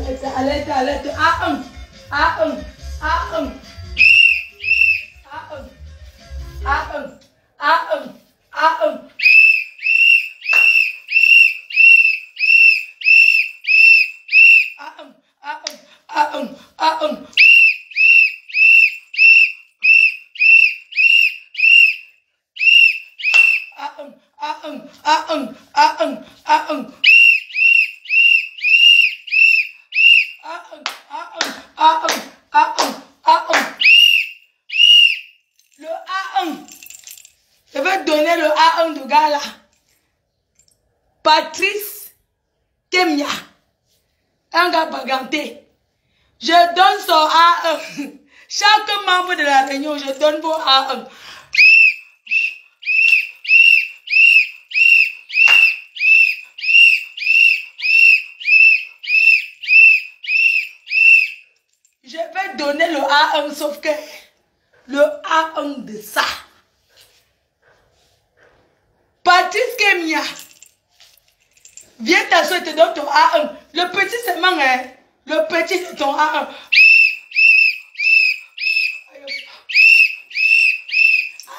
alerte, alerte. A1, A1, A1. A1, A1, A1, A1. Le A1. Je vais donner le A1 de gars là. Patrice Kemia. Un gars baganté. Je donne son A1. Chaque membre de la réunion, je donne vos A1. Je vais donner le A1, sauf que le A1 de ça. Patrice Kemia. Viens t'asseoir et te donne ton A1. Le petit seulement, hein. Le petit de ton A1.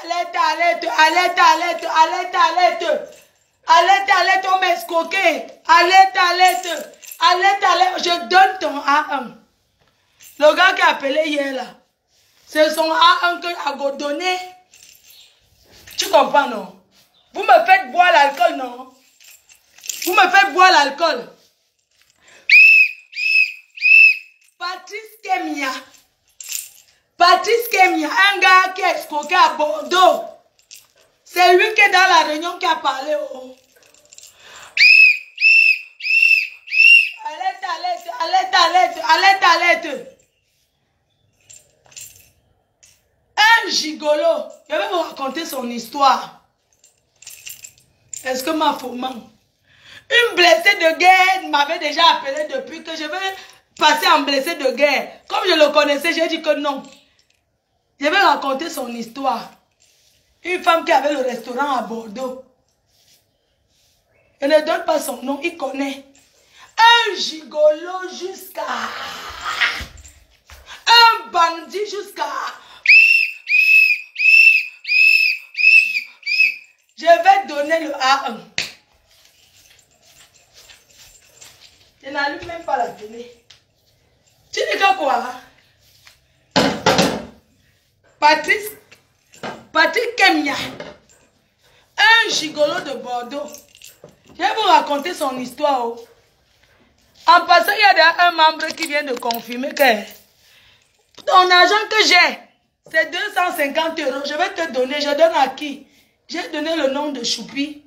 Alerte, alerte, alerte, alerte, alerte, alerte. Alerte, alerte, on m'a escroqué. Alerte, alerte. Alerte, alerte. Je donne ton A1. Le gars qui a appelé hier là. C'est son A1 que a donné. Tu comprends, non? Vous me faites boire l'alcool, non? Vous me faites boire l'alcool. Patrice Kemia. Patrice Kemia, un gars qui est escroqué à Bordeaux. C'est lui qui est dans la réunion qui a parlé. Oh. Alerte, alerte, alerte, alerte, alerte, alerte. Un gigolo. Je vais vous raconter son histoire. Est-ce que ma faument? Une blessée de guerre m'avait déjà appelé depuis que je vais passer en blessé de guerre. Comme je le connaissais, j'ai dit que non. Je vais raconter son histoire. Une femme qui avait le restaurant à Bordeaux. Je ne donne pas son nom, il connaît. Un gigolo jusqu'à... Un bandit jusqu'à... Je vais donner le A1. Je n'allume même pas la télé. Tu dis que quoi? Patrice Kemia. Un gigolo de Bordeaux. Je vais vous raconter son histoire. Oh. En passant, il y a un membre qui vient de confirmer que ton argent que j'ai, c'est 250 €. Je vais te donner. Je donne à qui? J'ai donné le nom de Choupi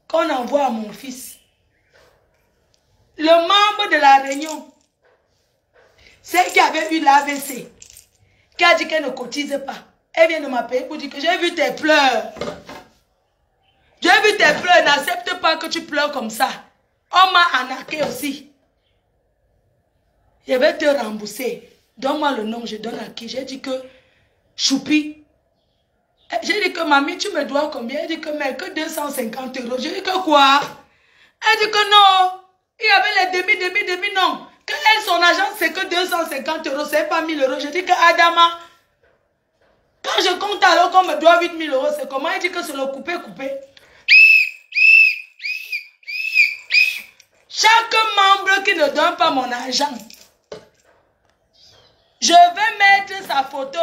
qu'on envoie à mon fils. Le membre de la réunion, celle qui avait eu l'AVC, qui a dit qu'elle ne cotise pas. Elle vient de m'appeler pour dire que j'ai vu tes pleurs. J'ai vu tes pleurs, n'accepte pas que tu pleures comme ça. On m'a arnaqué aussi. Je vais te rembourser. Donne-moi le nom, je donne à qui? J'ai dit que Choupi. J'ai dit que mamie, tu me dois combien? Elle dit que mais que 250 €. J'ai dit que quoi? Elle dit que non. Il y avait les demi, non. Que elle, son argent, c'est que 250 €, c'est pas 1000 €. Je dis que Adama, quand je compte alors qu'on me doit 8000 €, c'est comment? Elle dit que c'est le coupé. Chaque membre qui ne donne pas mon argent, je vais mettre sa photo,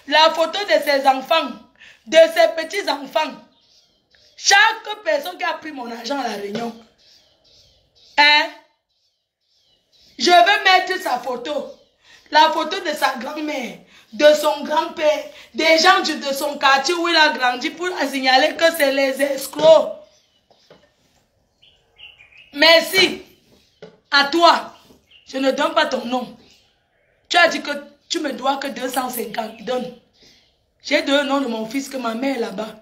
la photo de ses enfants, de ses petits-enfants. Chaque personne qui a pris mon argent à la réunion, hein? Je vais mettre sa photo, la photo de sa grand-mère, de son grand-père, des gens de son quartier où il a grandi pour signaler que c'est les escrocs. Merci à toi. Je ne donne pas ton nom. Tu as dit que tu me dois que 250. Donne. J'ai donné le nom de mon fils que ma mère est là-bas.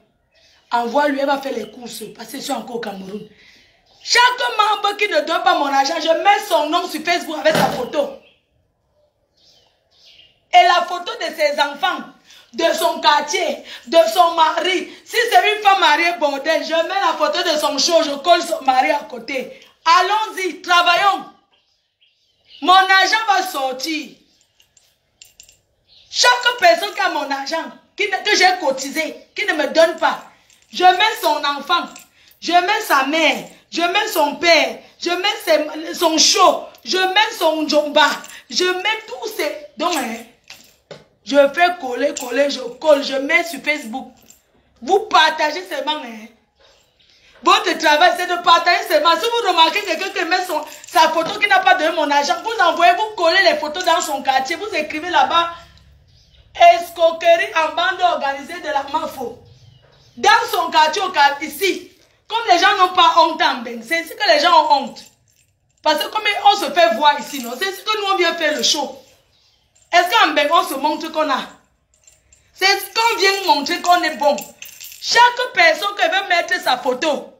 Envoie-lui, elle va faire les courses parce que je suis encore au Cameroun. Chaque membre qui ne donne pas mon argent, je mets son nom sur Facebook avec sa photo. Et la photo de ses enfants, de son quartier, de son mari. Si c'est une femme mariée bordel, je mets la photo de son show, je colle son mari à côté. Allons-y, travaillons. Mon argent va sortir. Chaque personne qui a mon argent, que j'ai cotisé, qui ne me donne pas, je mets son enfant, je mets sa mère, je mets son père, je mets son show, je mets son jomba, je mets tous ces... Donc, je fais coller, je colle, je mets sur Facebook. Vous partagez seulement. Votre travail, c'est de partager seulement. Si vous remarquez quelqu'un qui met sa photo qui n'a pas donné mon argent, vous envoyez, vous collez les photos dans son quartier, vous écrivez là-bas escroquerie en bande organisée de la MAFO. Dans son quartier, ici, comme les gens n'ont pas honte en Beng, c'est ici que les gens ont honte. Parce que comme on se fait voir ici, non, c'est ici que nous on vient faire le show. Est-ce qu'en Beng, on se montre qu'on a? C'est ce qu'on vient montrer qu'on est bon. Chaque personne qui veut mettre sa photo,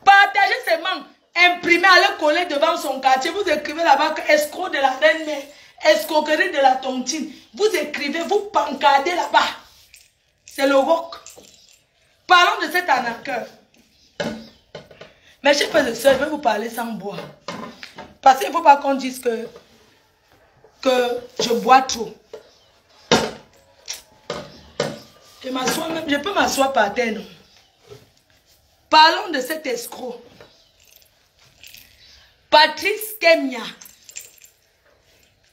partagez seulement, imprimez, allez coller devant son quartier, vous écrivez là-bas que escroc de la reine-mère, escroquerie de la tontine. Vous écrivez, vous pancardez là-bas. C'est le rock. Parlons de cet arnaqueur. Mais chers frères et sœurs, je vais vous parler sans boire. Parce qu'il ne faut pas qu'on dise que je bois trop. Je peux m'asseoir par terre, non? Parlons de cet escroc. Patrice Kemia.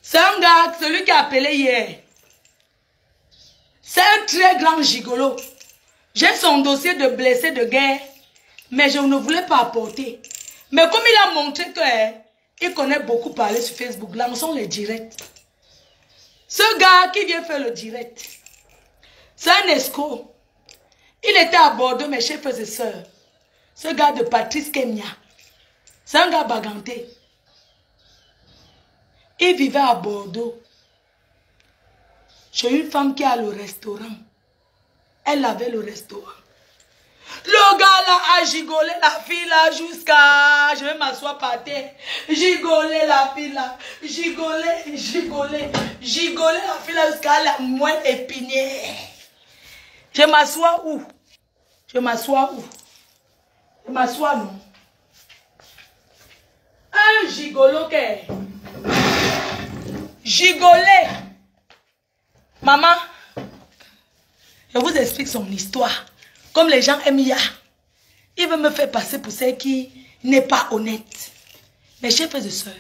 C'est un gars, celui qui a appelé hier. C'est un très grand gigolo. J'ai son dossier de blessé de guerre, mais je ne voulais pas apporter. Mais comme il a montré qu'il connaît beaucoup parler sur Facebook, lançons les directs. Ce gars qui vient faire le direct, c'est un escroc. Il était à Bordeaux, mes chers frères et sœurs. Ce gars de Patrice Kemia, c'est un gars baganté. Il vivait à Bordeaux. J'ai une femme qui a le restaurant. Elle avait le restaurant. Le gars là a gigolé la fille là jusqu'à... Je vais m'asseoir par terre. Gigolé la fille là. Gigolé la fille là jusqu'à la moelle épinière. Je m'assois où? Je m'assois où? Je m'assois non. Un gigolo qu'est. Gigolé. Maman, je vous explique son histoire. Comme les gens aiment ya. Il veut me faire passer pour celle qui n'est pas honnête. Mes chers frères et sœurs,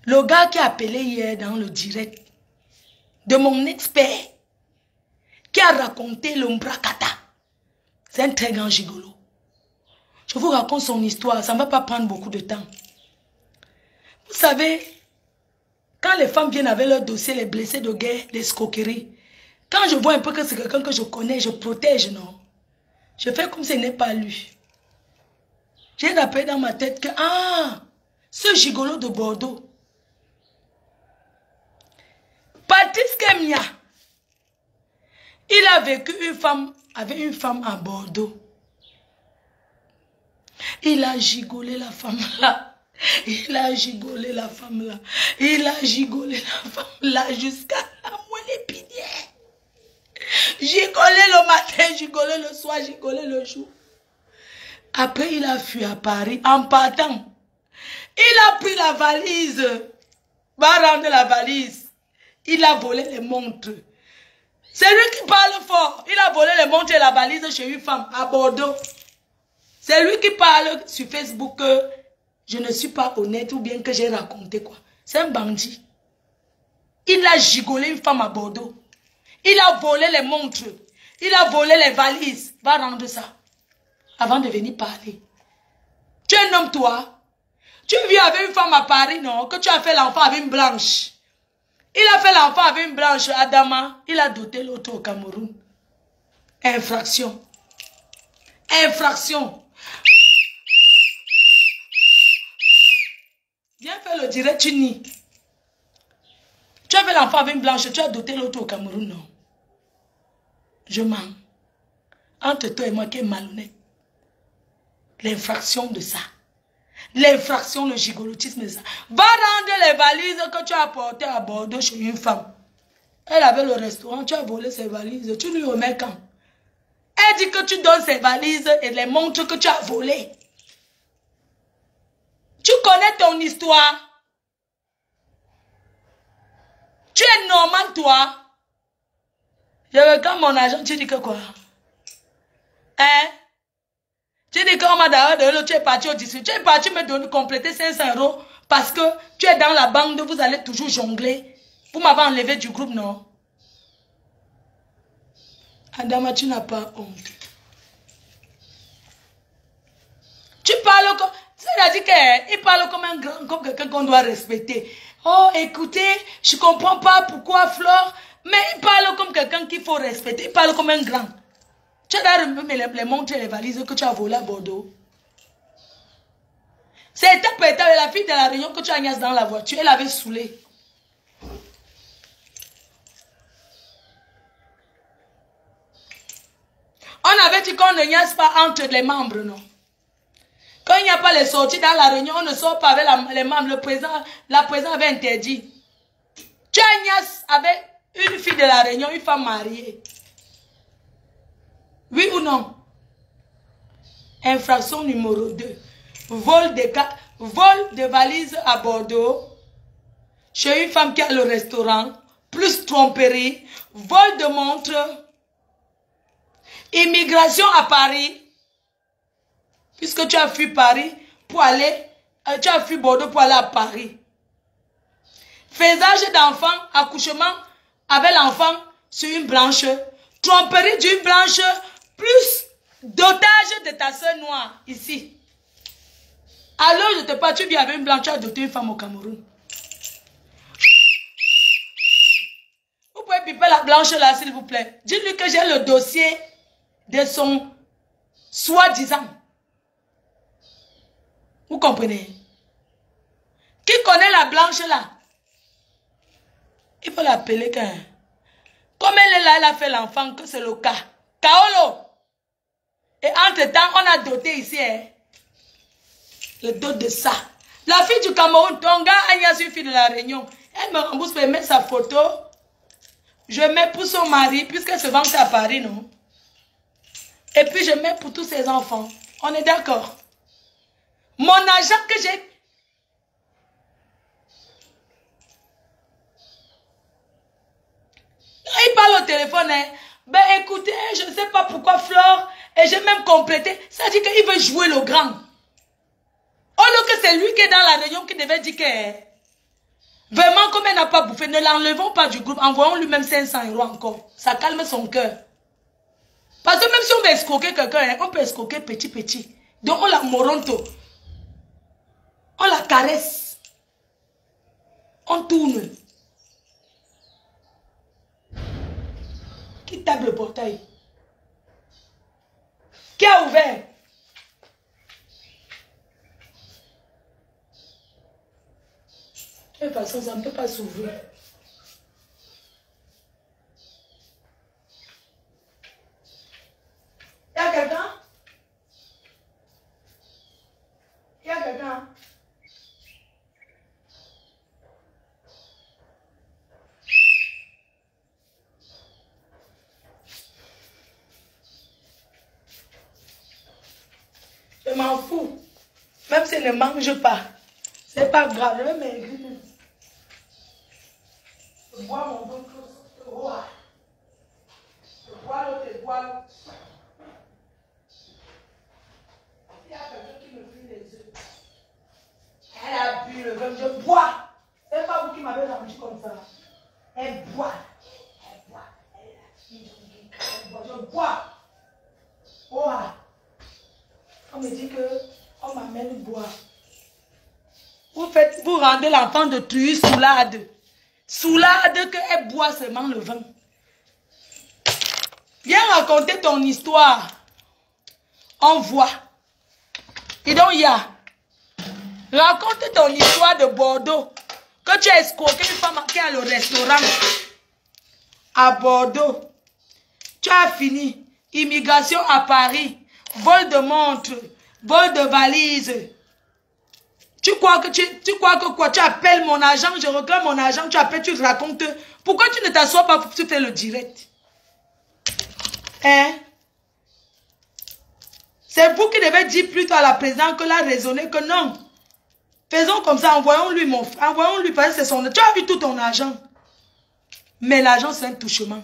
le gars qui a appelé hier dans le direct de mon expert, qui a raconté l'ombrakata, c'est un très grand gigolo. Je vous raconte son histoire, ça ne va pas prendre beaucoup de temps. Vous savez, quand les femmes viennent avec leur dossier, les blessés de guerre, les escroqueries, quand je vois un peu que c'est quelqu'un que je connais, je protège, non? Je fais comme si ce n'est pas lui. J'ai rappelé dans ma tête que, ce gigolo de Bordeaux, Patrice Kemia, il a vécu avec une femme à Bordeaux. Il a gigolé la femme là. Il a gigolé la femme là. Il a gigolé la femme là jusqu'à la moelle épinière. Gigolé le matin, gigolé le soir, gigolé le jour. Après, il a fui à Paris en partant. Il a pris la valise. Va rendre la valise. Il a volé les montres. C'est lui qui parle fort. Il a volé les montres et la valise chez une femme à Bordeaux. C'est lui qui parle sur Facebook que je ne suis pas honnête ou bien que j'ai raconté quoi. C'est un bandit. Il a gigolé une femme à Bordeaux. Il a volé les montres. Il a volé les valises. Va rendre ça. Avant de venir parler. Tu es un homme, toi. Tu vis avec une femme à Paris, non? Que tu as fait l'enfant avec une blanche. Il a fait l'enfant avec une blanche, Adama. Il a doté l'autre au Cameroun. Infraction. Infraction. Viens faire le direct, tu nies. Tu as fait l'enfant avec une blanche, tu as doté l'autre au Cameroun, non? Je mens. Entre toi et moi qui est malhonnête. L'infraction de ça. L'infraction, le gigolotisme de ça. Va rendre les valises que tu as apportées à Bordeaux chez une femme. Elle avait le restaurant, tu as volé ses valises. Tu lui remets quand? Elle dit que tu donnes ses valises et les montres que tu as volées. Tu connais ton histoire. Tu es normal, toi? Je regarde mon argent, tu dis que quoi? Hein? Tu dis qu'on m'a d'ailleurs, tu es parti au district. Tu es parti me donner, compléter 500 € parce que tu es dans la bande, vous allez toujours jongler. Vous m'avez enlevé du groupe, non? Adama, tu n'as pas honte. Tu parles comme... C'est-à-dire qu'il parle comme un grand, comme quelqu'un qu'on doit respecter. Oh, écoutez, je ne comprends pas pourquoi Flore, mais il parle comme quelqu'un qu'il faut respecter. Il parle comme un grand. Tu as remis les montres et les valises que tu as volées à Bordeaux. C'est étape par étape, la fille de la Réunion que tu as agnasse dans la voiture, elle avait saoulé. On avait dit qu'on ne niaise pas entre les membres, non? Quand il n'y a pas les sorties dans la réunion, on ne sort pas avec les membres. La présidente avait interdit. Tu as niaise avec une fille de la réunion, une femme mariée. Oui ou non? Infraction numéro 2. Vol de valises à Bordeaux. Chez une femme qui a le restaurant. Plus tromperie. Vol de montre. Immigration à Paris. Puisque tu as fui Paris pour aller. Tu as fui Bordeaux pour aller à Paris. Faisage d'enfant. Accouchement avec l'enfant sur une branche. Tromperie d'une branche. Plus dotage de ta soeur noire. Ici. Alors je te parle. Tu viens avec une blanche. Tu as doté une femme au Cameroun. Vous pouvez piper la blanche là s'il vous plaît. Dites-lui que j'ai le dossier de son soi-disant. Vous comprenez? Qui connaît la blanche là? Il faut l'appeler quand. Comme elle est là, elle a fait l'enfant, que c'est le cas. Kaolo. Et entre-temps, on a doté ici le dos de ça. La fille du Cameroun, ton gars, Agnès, une fille de la Réunion, elle me rembourse pour mettre sa photo. Je mets pour son mari, puisqu'elle se vend à Paris, non? Et puis je mets pour tous ses enfants. On est d'accord? Mon argent que j'ai... Il parle au téléphone, hein. Ben écoutez, je ne sais pas pourquoi Flore, et j'ai même complété. Ça dit qu'il veut jouer le grand. Au lieu que c'est lui qui est dans la réunion qui devait dire que... Vraiment, comme elle n'a pas bouffé, ne l'enlevons pas du groupe, envoyons-lui même 500 € encore. Ça calme son cœur. Parce que même si on veut escroquer quelqu'un, on peut escroquer petit. Donc on la moronto. On la caresse. On tourne. Qui tape le portail? Qui a ouvert? De toute façon, ça ne peut pas s'ouvrir. Il y a quelqu'un? Il y a quelqu'un? Je m'en fous. Même s'il ne mange pas. C'est pas grave. Je vais maigrir. Je bois mon bon chose. Je bois l'autre, je bois l'autre. Il y a quelqu'un qui me brûle les yeux. Elle a bu le vin. Je bois. C'est pas vous qui m'avez rendu comme ça. Elle boit. Elle boit. Elle boit. Je bois. Oh. On me dit que on m'amène boire. Vous rendez l'enfant de Truy soulade. Soulade qu'elle boit seulement le vin. Viens raconter ton histoire. On voit. Et donc, il y a. Raconte ton histoire de Bordeaux. Que tu as escroqué une femme qui a le restaurant à Bordeaux. Tu as fini. Immigration à Paris. Vol de montre. Vol de valise. Tu crois que quoi? Tu appelles mon agent, je regarde mon agent, tu appelles, tu racontes. Pourquoi tu ne t'assois pas pour faire le direct? Hein? C'est vous qui devez dire plutôt à la présidente que l'a raisonné que non. Faisons comme ça, envoyons-lui mon frère, envoyons-lui parce que c'est son... Tu as vu tout ton argent. Mais l'argent, c'est un touchement.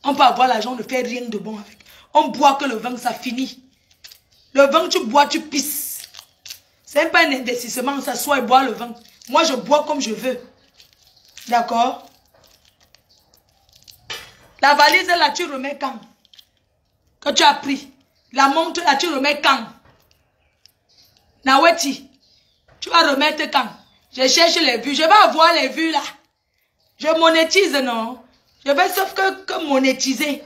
On peut avoir l'argent, on ne fait rien de bon avec. On boit que le vin, ça finit. Le vin, tu bois, tu pisses. C'est pas un investissement, on s'assoit et boit le vin. Moi, je bois comme je veux. D'accord? La valise, là, tu remets quand? Que tu as pris. La montre, là, tu remets quand? Naweti, tu vas remettre quand? Je cherche les vues. Je vais avoir les vues, là. Je monétise, non? Je vais sauf que monétiser.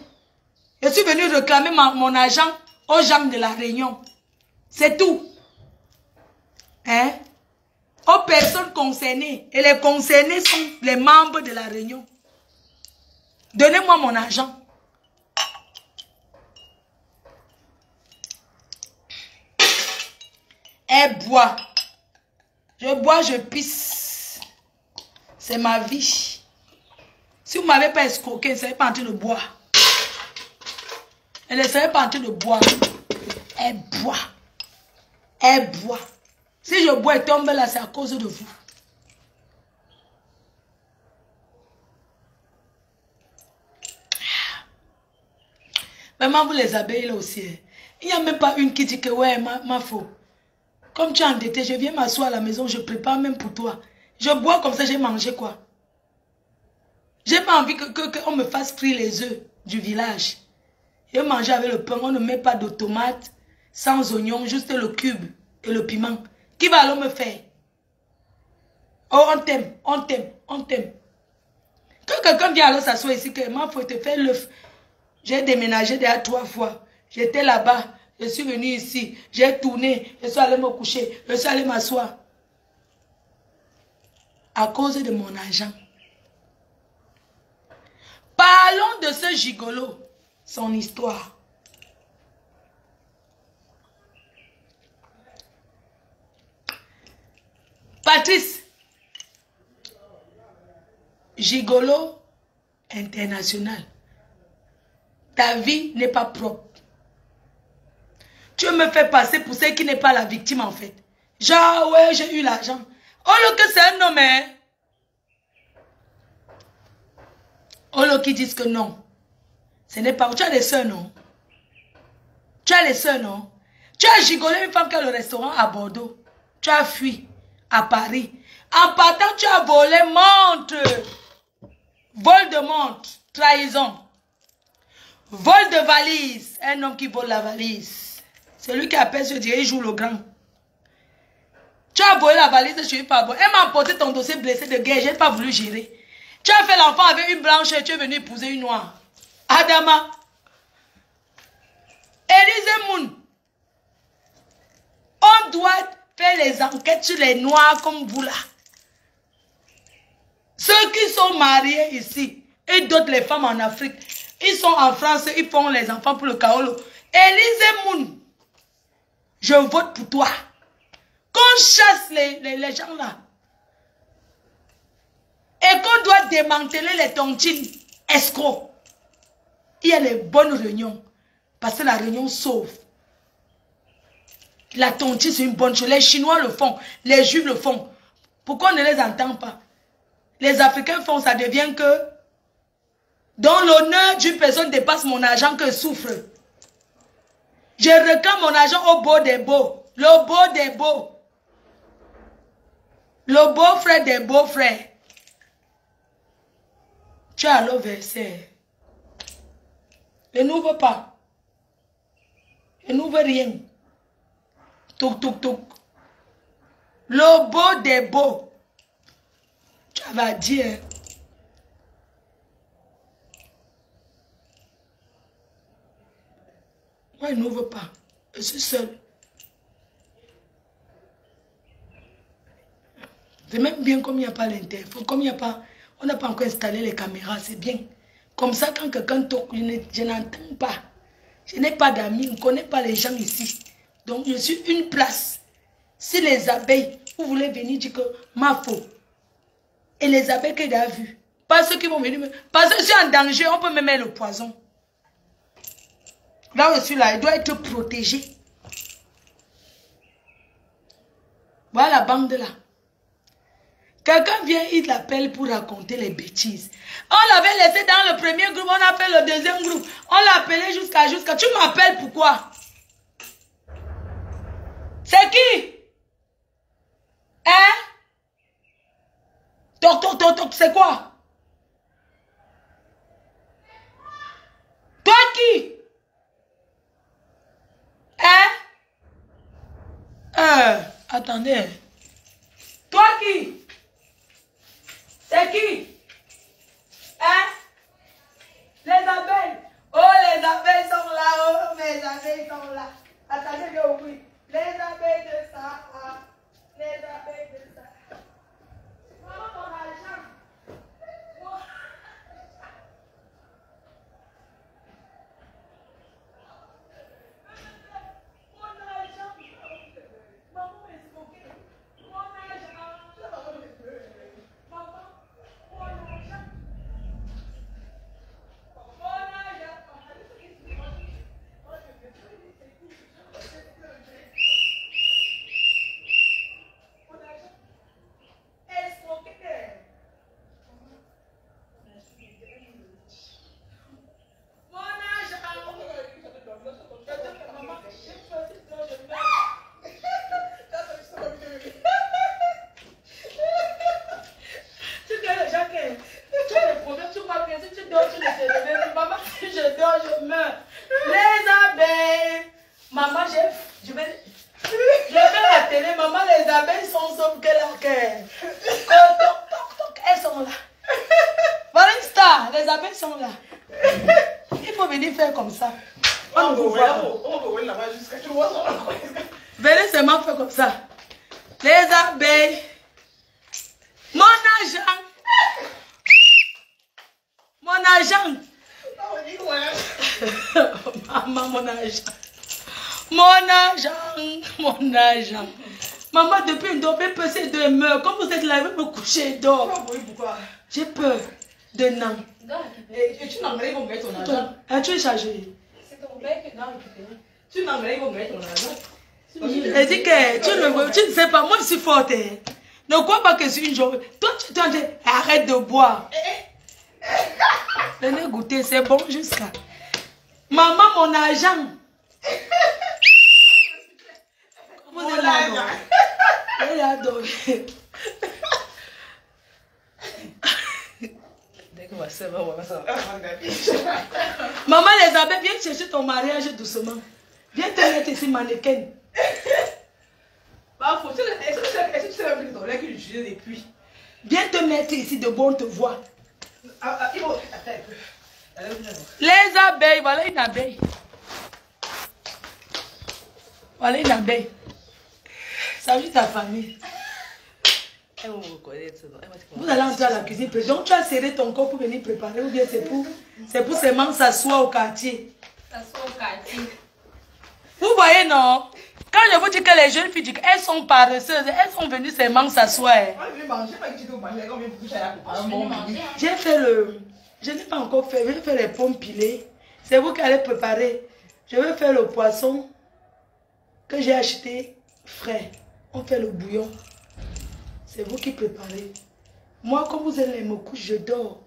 Je suis venu réclamer mon argent aux gens de la Réunion. C'est tout. Hein? Aux personnes concernées. Et les concernés sont les membres de la Réunion. Donnez-moi mon argent. Elle boit. Je bois, je pisse. C'est ma vie. Si vous ne m'avez pas escroqué, elle ne serait pas en train de boire. Elle ne serait pas en train de boire. Elle boit. Elle boit. Si je bois et tombe là, c'est à cause de vous. Vraiment, vous les abeilles là aussi. Il n'y a même pas une qui dit que ouais, ma faute. Comme tu es endetté, je viens m'asseoir à la maison, je prépare même pour toi. Je bois comme ça, j'ai mangé quoi? J'ai pas envie qu'on me fasse frire les œufs du village. Je mange avec le pain, on ne met pas de tomates, sans oignons, juste le cube et le piment. Qui va alors me faire? Oh, on t'aime, on t'aime, on t'aime. Quand quelqu'un vient alors s'asseoir ici, que moi, il faut te faire l'œuf. J'ai déménagé déjà 3 fois. J'étais là-bas, je suis venu ici, j'ai tourné, je suis allé me coucher, je suis allé m'asseoir. À cause de mon argent. Parlons de ce gigolo, son histoire. Patrice, gigolo international. Ta vie n'est pas propre. Tu me fais passer pour celle qui n'est pas la victime en fait. Genre, ouais, j'ai eu l'argent. Oh, là, que c'est un homme, hein? Oh, là, qui disent que non. Ce n'est pas... Tu as des soeurs, non? Tu as les soeurs, non? Tu as gigolé une femme qui a le restaurant à Bordeaux. Tu as fui à Paris. En partant, tu as volé montre. Vol de montre. Trahison. Vol de valise. Un homme qui vole la valise. C'est lui qui appelle, je dirais, il joue le grand. Tu as volé la valise, je ne suis pas bon. Elle m'a emporté ton dossier blessé de guerre, je n'ai pas voulu gérer. Tu as fait l'enfant avec une blanche et tu es venu épouser une noire. Adama. Élisée Moun. On doit faire les enquêtes sur les noirs comme vous là. Ceux qui sont mariés ici et d'autres les femmes en Afrique, ils sont en France, ils font les enfants pour le Kaolo. Élisée Moun, je vote pour toi. Qu'on chasse les gens là. Et qu'on doit démanteler les tontines escrocs. Il y a les bonnes réunions. Parce que la réunion sauve. La tontine c'est une bonne chose. Les Chinois le font. Les Juifs le font. Pourquoi on ne les entend pas? Les Africains font, ça devient que dans l'honneur d'une personne dépasse mon argent que souffre. Je réclame mon argent au beau des beaux. Le beau des beaux. Le beau-frère des beaux-frères. Tu as le verset. Ne n'ouvre pas. Ne n'ouvre rien. Touk, touk, touk. Le beau des beaux. Tu vas dire. Moi, il n'ouvre pas. Je suis seul. C'est même bien comme il n'y a pas l'interphone, comme il n'y a pas, on n'a pas encore installé les caméras, c'est bien. Comme ça, quand quelqu'un toque, je n'entends pas. Je n'ai pas d'amis, on ne connaît pas les gens ici. Donc, je suis une place. Si les abeilles, vous voulez venir dire que ma faute. Et les abeilles que j'ai vues, pas ceux qui vont venir me... Parce que je suis en danger, on peut me mettre le poison. Là où je suis là, il doit être protégé. Voilà la bande là. Quelqu'un vient, il l'appelle pour raconter les bêtises. On l'avait laissé dans le premier groupe, on a fait le deuxième groupe. On l'a appelé jusqu'à. Tu m'appelles pourquoi? C'est qui? Hein? Toc, c'est quoi? Toi qui? Hein? Attendez. Toi qui? C'est qui? Hein? Les abeilles. Oh, les abeilles sont là. Oh, mes abeilles sont là. Attendez, je oublie. Les abeilles de Sahara. Les abeilles de Sahara. Maman, mon argent. Venez seulement faire comme ça. Les abeilles. Mon argent. Mon argent. Maman, mon argent. Mon argent. Mon argent. Maman, depuis une dort, peut c'est de meurt. Comme vous êtes là, vous me coucher dehors. Pourquoi? J'ai peur de non. Et tu n'aimerais pas mettre ton argent. Tu es chargé. C'est ton père que tu as récupéré. Tu n'aimerais pas mettre ton argent. Elle dit que tu ne sais pas, moi je suis forte. Ne crois pas que je suis une journée. Toi tu t'en dis, arrête de boire. Venez goûter, c'est bon jusqu'à. Maman, mon argent. Vous êtes là, non? Elle a adoré. Maman, les abeilles, viens chercher ton mariage doucement. Viens te mettre ici, mannequin. Bah, est-ce que tu sais même que que je suis depuis? Viens te mettre ici de bon te voir. Les abeilles, voilà une abeille. Voilà une abeille. Salut ta famille. Elle va me reconnaître. Vous allez entrer à la cuisine. Donc tu as serré ton corps pour venir préparer ou bien c'est pour seulement s'asseoir au quartier. S'asseoir au quartier. Vous voyez, non? Quand je vous dis que les jeunes filles, elles sont paresseuses, elles sont venues seulement s'asseoir. J'ai fait le... Je n'ai pas encore fait. Je vais faire les pommes pilées. C'est vous qui allez préparer. Je vais faire le poisson que j'ai acheté frais. On fait le bouillon. C'est vous qui préparez. Moi, quand vous allez me coucher, je dors.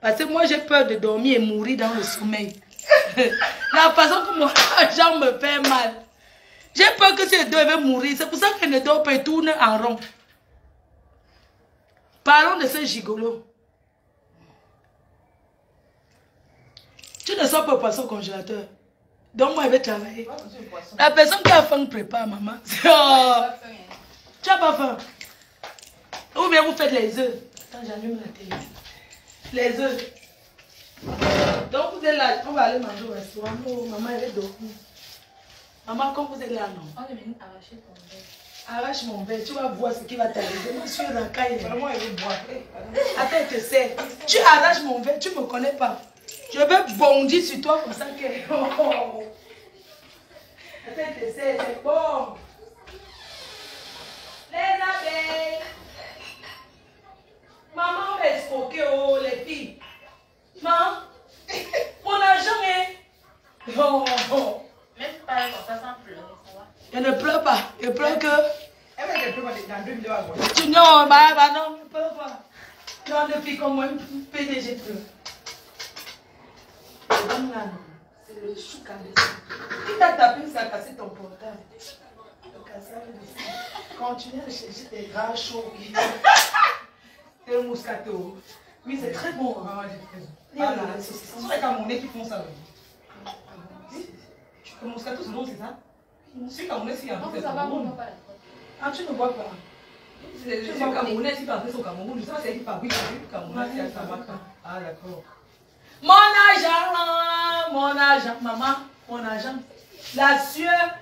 Parce que moi, j'ai peur de dormir et mourir dans le sommeil. La façon que mon argent me fait mal. J'ai peur que ces deux vont mourir. C'est pour ça qu'elle ne dort pas et tourne en rond. Parlons de ce gigolo. Tu ne sors pas au poisson au congélateur. Donc moi, je vais travailler. La personne qui a faim prépare, maman. Oh. Tu n'as pas faim? Ou bien vous faites les œufs. Attends, j'allume la télé. Les œufs. Donc vous êtes là, on va aller manger au restaurant. Oh, maman, elle est dormir. Maman, comme vous êtes là, non? On est venu arracher ton verre. Arrache mon verre, tu vas voir ce qui va t'arriver. Moi, je suis racaille. Vraiment, elle veut boire. Attends, je te sais. Tu arraches mon verre, tu ne me connais pas. Je vais bondir sur toi comme ça que... Oh. Attends, je te sais, c'est bon. Les abeilles. Maman, on va escroquer, oh, les filles. Maman, mon argent est... Oh. Même si pas comme ça sans pleurer, ça va. Je ne pleure pas. Je pleure que... Elle Tu non, bah non, pas voir. Non, depuis qu'on moi, PDG pleure. C'est le chou cabessé. Qui t'a tapé, ça a cassé ton portable. Continue à chercher tes gras chauds. C'est le moscato. Oui, c'est très bon. Voilà, ce sont les Camerounais qui font ça. Le moscato, c'est bon, c'est ça? C'est Camerounais, c'est un peu. Ah, tu ne vois pas. C'est les Camerounais qui partent au Cameroun. Je sais pas si c'est qui fabrique le Camerounais qui a sa marque. Ah, d'accord. Mon argent, maman, mon argent. La sueur,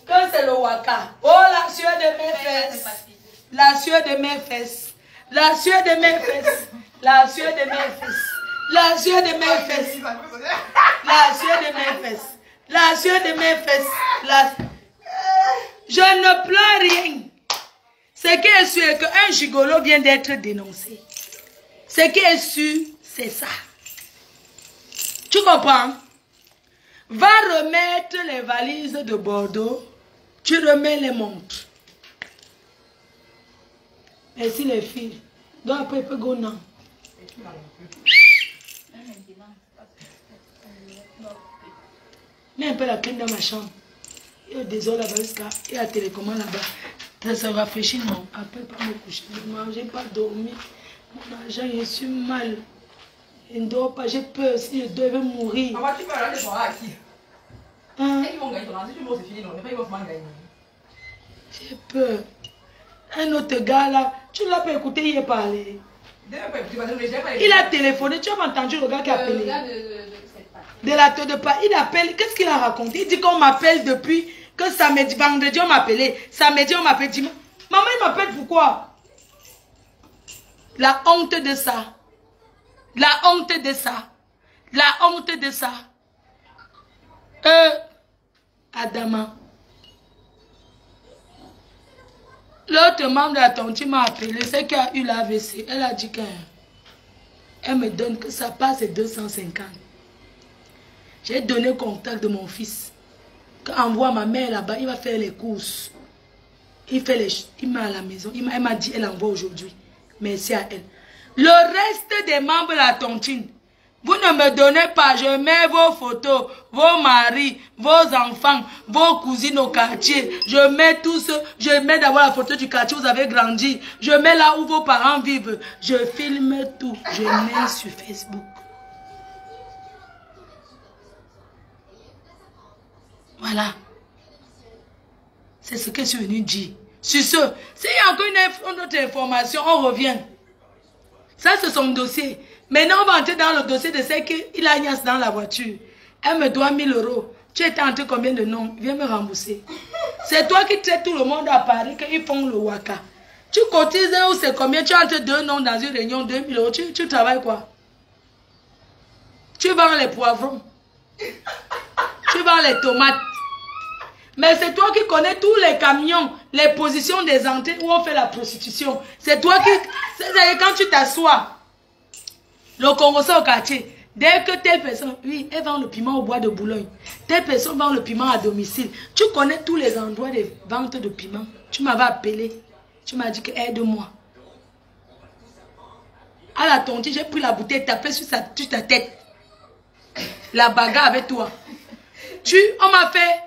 que c'est le waka. Oh, la sueur de mes fesses. La sueur de mes fesses. La sueur de mes fesses. La sueur de mes fesses. La sueur de mes fesses. La sueur de mes fesses. La sueur de mes fesses. Je ne pleure rien. Ce qui est sûr est qu'un gigolo vient d'être dénoncé. Ce qui est sûr, c'est ça. Tu comprends? Va remettre les valises de Bordeaux. Tu remets les montres. Merci les filles. Donc après, peut go non. Mets un peu la clim dans ma chambre. Il y a des heures là-bas, il y a la télécommande là-bas. Ça rafraîchit, non. Après, pas me coucher. Je n'ai pas dormi. Mon argent, je suis mal. Je ne dors pas, j'ai peur. Si je devais mourir. Maman, tu peux aller voir à qui? Hein? Ils vont gagner ton argent. Si tu veux, c'est fini. Non, ils vont gagner. J'ai peur. Un autre gars là, tu l'as pas écouté hier parler. Il a téléphoné, tu as entendu le gars qui a appelé. De la tête de pas. Il appelle, qu'est-ce qu'il a raconté? Il dit qu'on m'appelle depuis que samedi, vendredi on m'a appelé. Samedi on m'appelle dimanche. Maman, il m'appelle pourquoi? La honte de ça. La honte de ça. La honte de ça. Adama. L'autre membre de la tontine m'a appelé, c'est qui a eu l'AVC. Elle a dit qu'elle me donne que ça passe 250. J'ai donné le contact de mon fils. Quand on envoie ma mère là-bas, il va faire les courses. Il met à la maison. Elle m'a dit, elle envoie aujourd'hui. Merci à elle. Le reste des membres de la tontine, vous ne me donnez pas, je mets vos photos, vos maris, vos enfants, vos cousines au quartier. Je mets tous, je mets d'abord la photo du quartier où vous avez grandi. Je mets là où vos parents vivent. Je filme tout. Je mets sur Facebook. Voilà. C'est ce que je suis venu dire. Sur ce, s'il y a encore une autre information, on revient. Ça, c'est son dossier. Maintenant, on va entrer dans le dossier de ce qu'il a Agnès dans la voiture. Elle me doit 1000 €. Tu étais entre combien de noms? Viens me rembourser. C'est toi qui traites tout le monde à Paris qu'ils font le waka. Tu cotises ou c'est combien? Tu entres 2 noms dans une réunion, 2000 €. Tu travailles quoi? Tu vends les poivrons. Tu vends les tomates. Mais c'est toi qui connais tous les camions, les positions des entrées où on fait la prostitution. C'est toi qui... C'est-à-dire quand tu t'assois, le Congo au quartier, dès que telle personne, oui, elle vend le piment au bois de Boulogne. Telle personne vend le piment à domicile. Tu connais tous les endroits de vente de piment. Tu m'avais appelé. Tu m'as dit que aide-moi. À la tontine, j'ai pris la bouteille, tapé sur ta tête. La bagarre avec toi. On m'a fait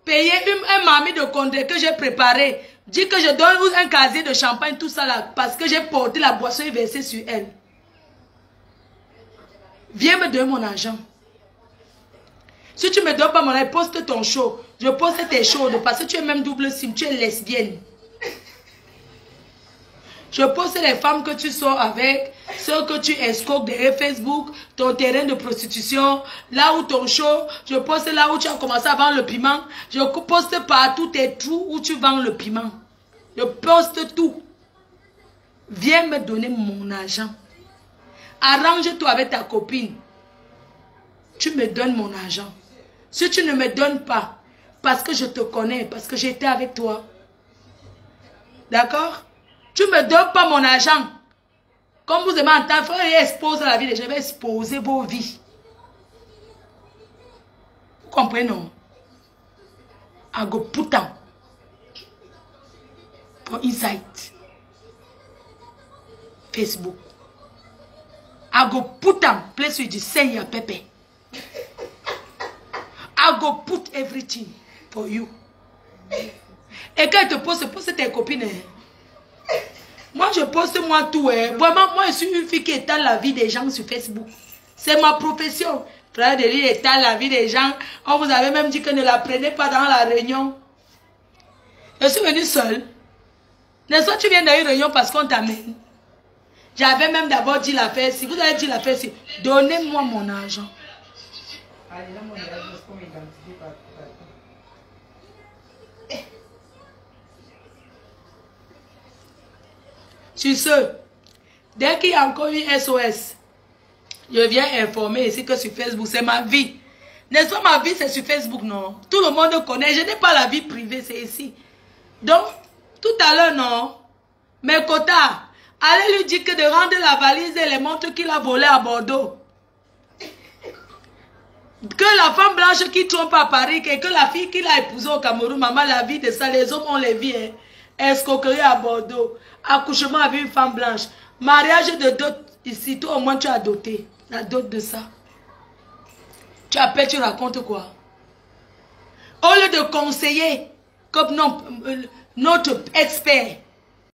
payer un marmite de condé que j'ai préparé. Dis que je donne un casier de champagne, tout ça là, parce que j'ai porté la boisson et versé sur elle. Viens me donner mon argent. Si tu ne me donnes pas mon argent, poste ton show. Je poste tes shows parce que tu es même double sim, tu es lesbienne. Je poste les femmes que tu sors avec, ceux que tu escroques derrière Facebook, ton terrain de prostitution, là où ton show, je poste là où tu as commencé à vendre le piment. Je poste partout tes trous où tu vends le piment. Je poste tout. Viens me donner mon argent. Arrange-toi avec ta copine. Tu me donnes mon argent. Si tu ne me donnes pas, parce que je te connais, parce que j'étais avec toi. D'accord? Tu ne me donnes pas mon argent. Comme vous aimez entendre, il faut exposer la vie des gens. Je vais exposer vos vies. Vous comprenez, non? Ago putain. pour insight. Facebook. I go put am place with the send your pepe. I go put everything for you. Et quand tu te poste tes copines. Moi, je poste moi tout. Vraiment, moi, je suis une fille qui étale la vie des gens sur Facebook. C'est ma profession. Frère de l'île étale la vie des gens. On vous avait même dit que ne la prenez pas dans la réunion. Je suis venue seule. N'est-ce pas, tu viens dans une réunion parce qu'on t'amène. J'avais même d'abord dit l'affaire. Si vous avez dit l'affaire, si donnez-moi mon argent. Sur ce, dès qu'il y a encore une SOS, je viens informer ici que sur Facebook, c'est ma vie. N'est-ce pas, ma vie, c'est sur Facebook, non? Tout le monde connaît. Je n'ai pas la vie privée, c'est ici. Donc, tout à l'heure, non? Mais Kota, allez lui dire que de rendre la valise et les montres qu'il a volées à Bordeaux. Que la femme blanche qui trompe à Paris, et que la fille qu'il a épousée au Cameroun, maman, la vie de ça, les hommes ont les vies, hein. Escroquerie à Bordeaux, accouchement avec une femme blanche, mariage de dot, ici, toi au moins tu as doté, la dot de ça. Tu appelles, tu racontes quoi? Au lieu de conseiller, comme non, notre expert,